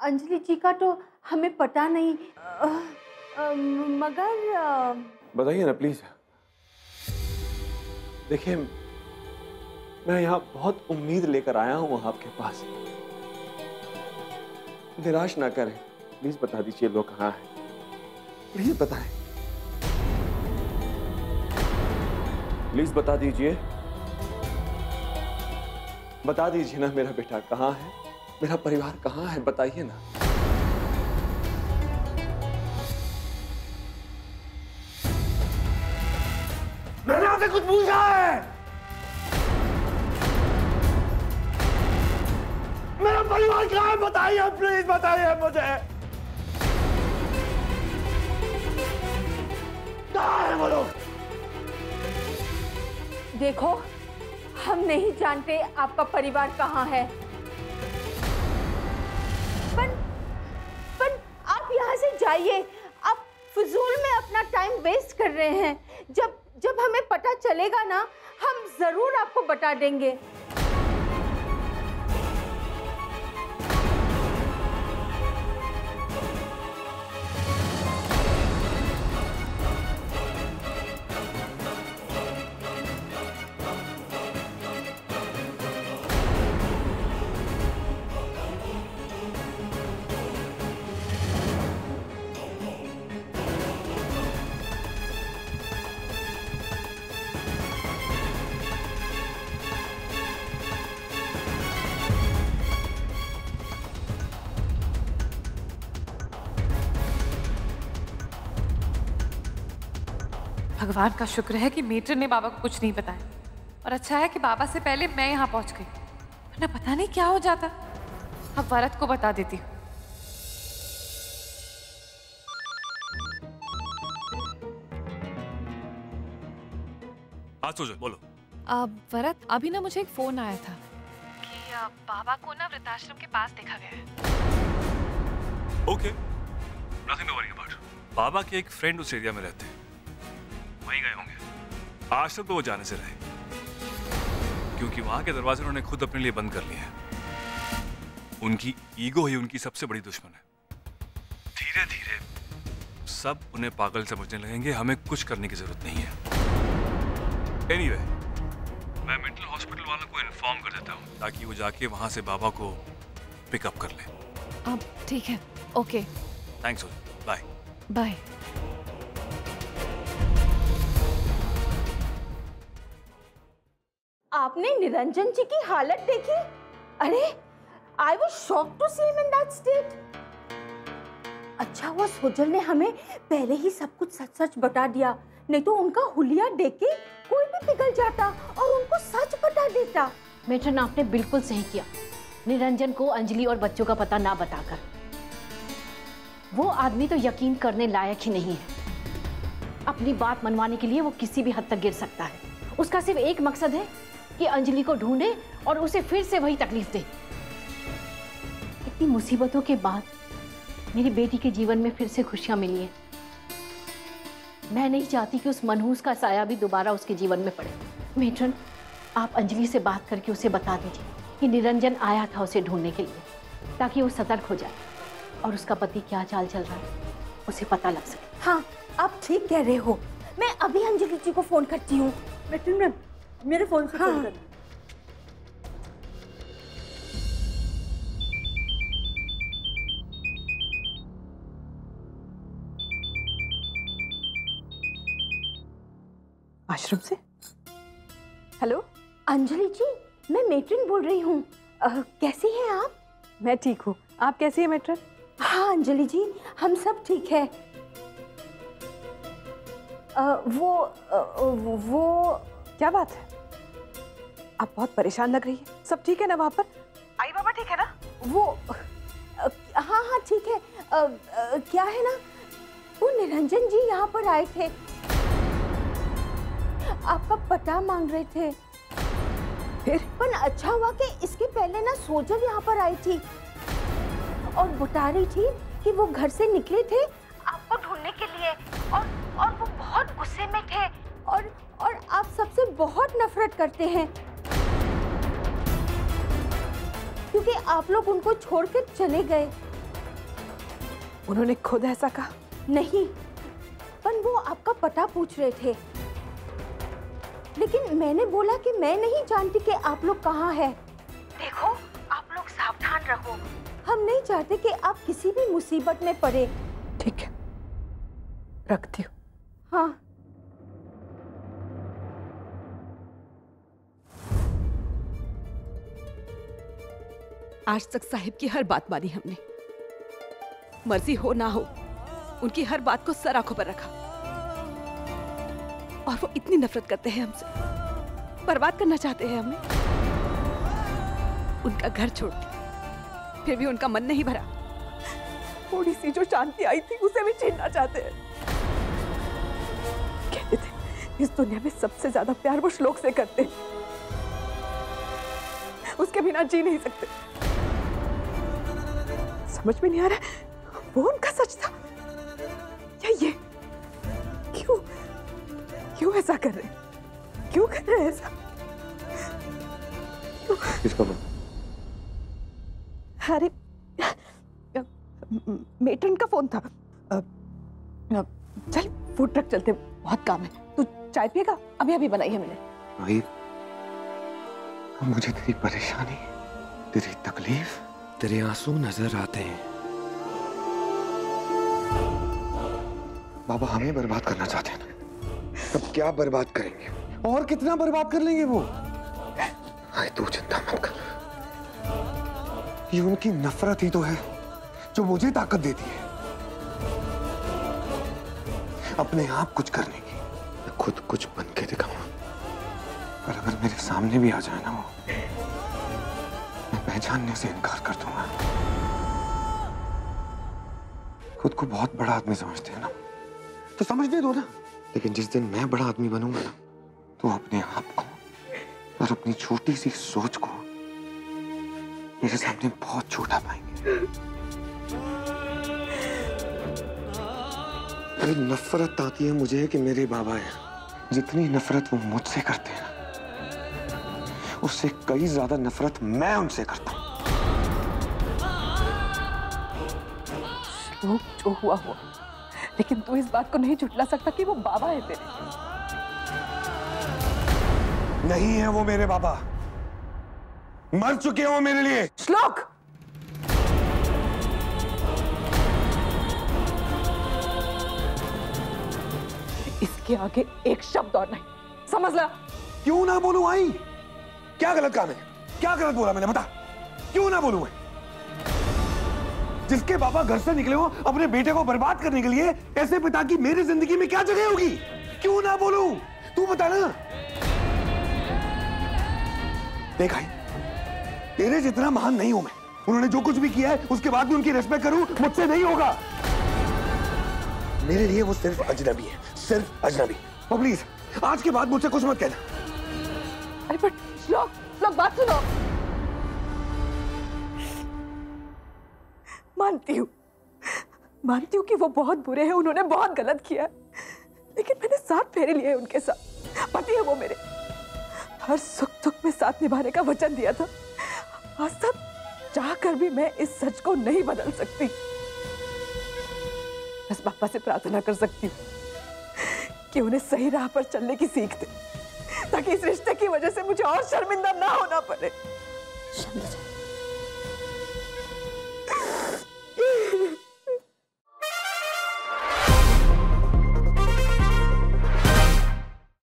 अंजलि जी का तो हमें पता नहीं, मगर बताइए ना प्लीज। देखिए, मैं यहाँ बहुत उम्मीद लेकर आया हूँ आपके पास। निराश ना करें, प्लीज बता दीजिए लोग कहाँ हैं, प्लीज बताएं, प्लीज बता दीजिए, बता दीजिए ना मेरा बेटा कहाँ है, मेरा परिवार कहाँ है, बताइए ना। मैंने आपसे कुछ पूछा है? मेरा परिवार कहाँ है, बताइए, प्लीज बताइए मुझे। कहाँ है वो लोग? देखो, हम नहीं जानते आपका परिवार कहाँ है, पर आप यहाँ से जाइए। आप फिजूल में अपना टाइम वेस्ट कर रहे हैं। जब हमें पता चलेगा ना, हम जरूर आपको बता देंगे। भगवान का शुक्र है कि मेटर ने बाबा को कुछ नहीं बताया, और अच्छा है कि बाबा से पहले मैं यहाँ पहुंच गई, वरना पता नहीं क्या हो जाता। अब वरद को बता देती हूँ। आज बोलो। वरद, अभी ना मुझे एक फोन आया था कि बाबा को ना वृद्धाश्रम के पास देखा गया है। Okay, nothing to worry about. बाबा के एक फ्रेंड उस एरिया में रहते हैं, वहीं गए होंगे। आज तक तो वो जाने से रहे, क्योंकि वहां के दरवाजे उन्होंने खुद अपने लिए बंद कर लिए हैं। उनकी ईगो ही उनकी सबसे बड़ी दुश्मन है। धीरे धीरे सब उन्हें पागल समझने लगेंगे। हमें कुछ करने की जरूरत नहीं है। एनीवे, मैं मेंटल हॉस्पिटल वालों को इन्फॉर्म कर देता हूँ ताकि वो जाके वहां से बाबा को पिकअप कर ले। ठीक है, ओके, थैंक्स, बाय बाय। आपने निरंजन जी की हालत देखी? अरे, I was shocked to see him in that state. अच्छा हुआ सोजल ने हमें पहले ही सब कुछ सच सच बता दिया, नहीं तो उनका हुलिया देख के कोई भी पिघल जाता और उनको सच बता देता। मेट्रन, आपने बिल्कुल सही किया निरंजन को अंजलि और बच्चों का पता ना बताकर। वो आदमी तो यकीन करने लायक ही नहीं है। अपनी बात मनवाने के लिए वो किसी भी हद तक गिर सकता है। उसका सिर्फ एक मकसद है कि अंजलि को ढूंढे और उसे फिर से वही तकलीफ दे। इतनी मुसीबतों के बाद मेरी बेटी के जीवन में फिर से खुशियां मिली हैं। मैं नहीं चाहती कि उस मनहूस का साया भी दोबारा उसके जीवन में पड़े। मेट्रन, आप अंजलि से बात करके उसे बता दीजिए कि निरंजन आया था उसे ढूंढने के लिए, ताकि वो सतर्क हो जाए और उसका पति क्या चाल चल रहा है उसे पता लग सके। हाँ, आप ठीक कह रहे हो। मैं अभी अंजलि जी को फोन करती हूँ। मेरे फोन से फोन कर। आश्रम से? हेलो अंजलि जी, मैं मेट्रिन बोल रही हूँ। कैसी हैं आप? मैं ठीक हूँ, आप कैसी हैं मेट्रन? हाँ अंजलि जी, हम सब ठीक है। वो क्या बात है? आप बहुत परेशान लग रही है। सब ठीक है ना वहाँ पर? आई बाबा ठीक है ना? वो हाँ हाँ ठीक है। क्या है ना, वो निरंजन जी यहाँ पर आए थे, आपका पता मांग रहे थे। फिर? पर अच्छा हुआ कि इसके पहले ना सोजल यहाँ पर आई थी और बता रही थी कि वो घर से निकले थे आपको ढूंढने के लिए, और वो बहुत गुस्से में थे और आप सबसे बहुत नफरत करते हैं क्योंकि आप लोग उनको छोड़कर चले गए। उन्होंने खुद ऐसा कहा? नहीं, पर वो आपका पता पूछ रहे थे, लेकिन मैंने बोला कि मैं नहीं जानती कि आप लोग कहाँ हैं। देखो, आप लोग सावधान रहो, हम नहीं चाहते कि आप किसी भी मुसीबत में पड़े। ठीक है, रखती हूँ। हाँ। आज तक साहिब की हर बात मानी हमने, मर्जी हो ना हो उनकी हर बात को सर आंखों पर रखा, और वो इतनी नफरत करते हैं हमसे, बर्बाद करना चाहते हैं हमें। उनका घर छोड़ दिया, फिर भी उनका मन नहीं भरा। थोड़ी सी जो शांति आई थी उसे भी छीनना चाहते हैं। कहते थे इस दुनिया में सबसे ज्यादा प्यार वो श्लोक से करते हैं, उसके बिना जी नहीं सकते। समझ में नहीं आ रहा वो उनका सच था या ये? क्यों ऐसा कर रहे हैं? क्यों कर रहे हैं ऐसा? किसका फोन? अरे मेट्रन का फोन था। चल फूड ट्रक चलते, बहुत काम है। तू चाय पिएगा? अभी अभी बनाई है मैंने। भाई, मुझे तेरी परेशानी, तेरी तकलीफ, तेरे आंसू नजर आते हैं। बाबा हमें बर्बाद करना चाहते हैं ना, अब क्या बर्बाद करेंगे और कितना बर्बाद कर लेंगे वो? हाय, तू चिंता मत कर, ये उनकी नफरत ही तो है जो मुझे ताकत देती है अपने आप कुछ करने की। मैं खुद कुछ बन के दिखाऊंगा, पर अगर मेरे सामने भी आ जाए ना वो, मैं पहचानने से इनकार कर दूंगा। खुद को बहुत बड़ा आदमी समझते हैं ना, तो समझने दो ना। लेकिन जिस दिन मैं बड़ा आदमी बनूंगा ना, तो अपने आप को और अपनी छोटी सी सोच को मेरे सामने बहुत छोटा पाएंगे। अरे नफरत आती है मुझे कि मेरे बाबा हैं, जितनी नफरत वो मुझसे करते हैं उससे कई ज्यादा नफरत मैं उनसे करता हूं। श्लोक, जो हुआ हुआ, लेकिन तू इस बात को नहीं झुठला सकता कि वो बाबा है तेरे। नहीं है वो मेरे बाबा, मर चुके हैं वो मेरे लिए। श्लोक, इसके आगे एक शब्द और नहीं, समझ ला। क्यों ना बोलूं? आई, क्या गलत काम है? क्या गलत बोला मैंने, बता। क्यों ना बोलूं मैं? जिसके बाबा घर से निकले हो अपने बेटे को बर्बाद करने के लिए, ऐसे पिता की मेरी जिंदगी में क्या जगह होगी? क्यों ना बोलूं? तू बता ना। देख भाई, तेरे जितना महान नहीं हूं मैं। उन्होंने जो कुछ भी किया है उसके बाद भी उनकी रिस्पेक्ट करूं, मुझसे नहीं होगा। मेरे लिए वो सिर्फ अजनबी है, सिर्फ अजनबी। और प्लीज आज के बाद मुझसे कुछ मत कहना। अरे पर श्लोक, बात सुनो। मानती हूँ कि वो बहुत बुरे हैं, उन्होंने बहुत गलत किया है, लेकिन मैंने 7 फेरे लिए उनके साथ। पति है वो मेरे, हर सुख दुख में साथ निभाने का वचन दिया था। आज तक चाहकर भी मैं इस सच को नहीं बदल सकती। बस पापा से प्रार्थना कर सकती हूँ कि उन्हें सही राह पर चलने की सीख दे, ताकि इस रिश्ते की वजह से मुझे और शर्मिंदा ना होना पड़े।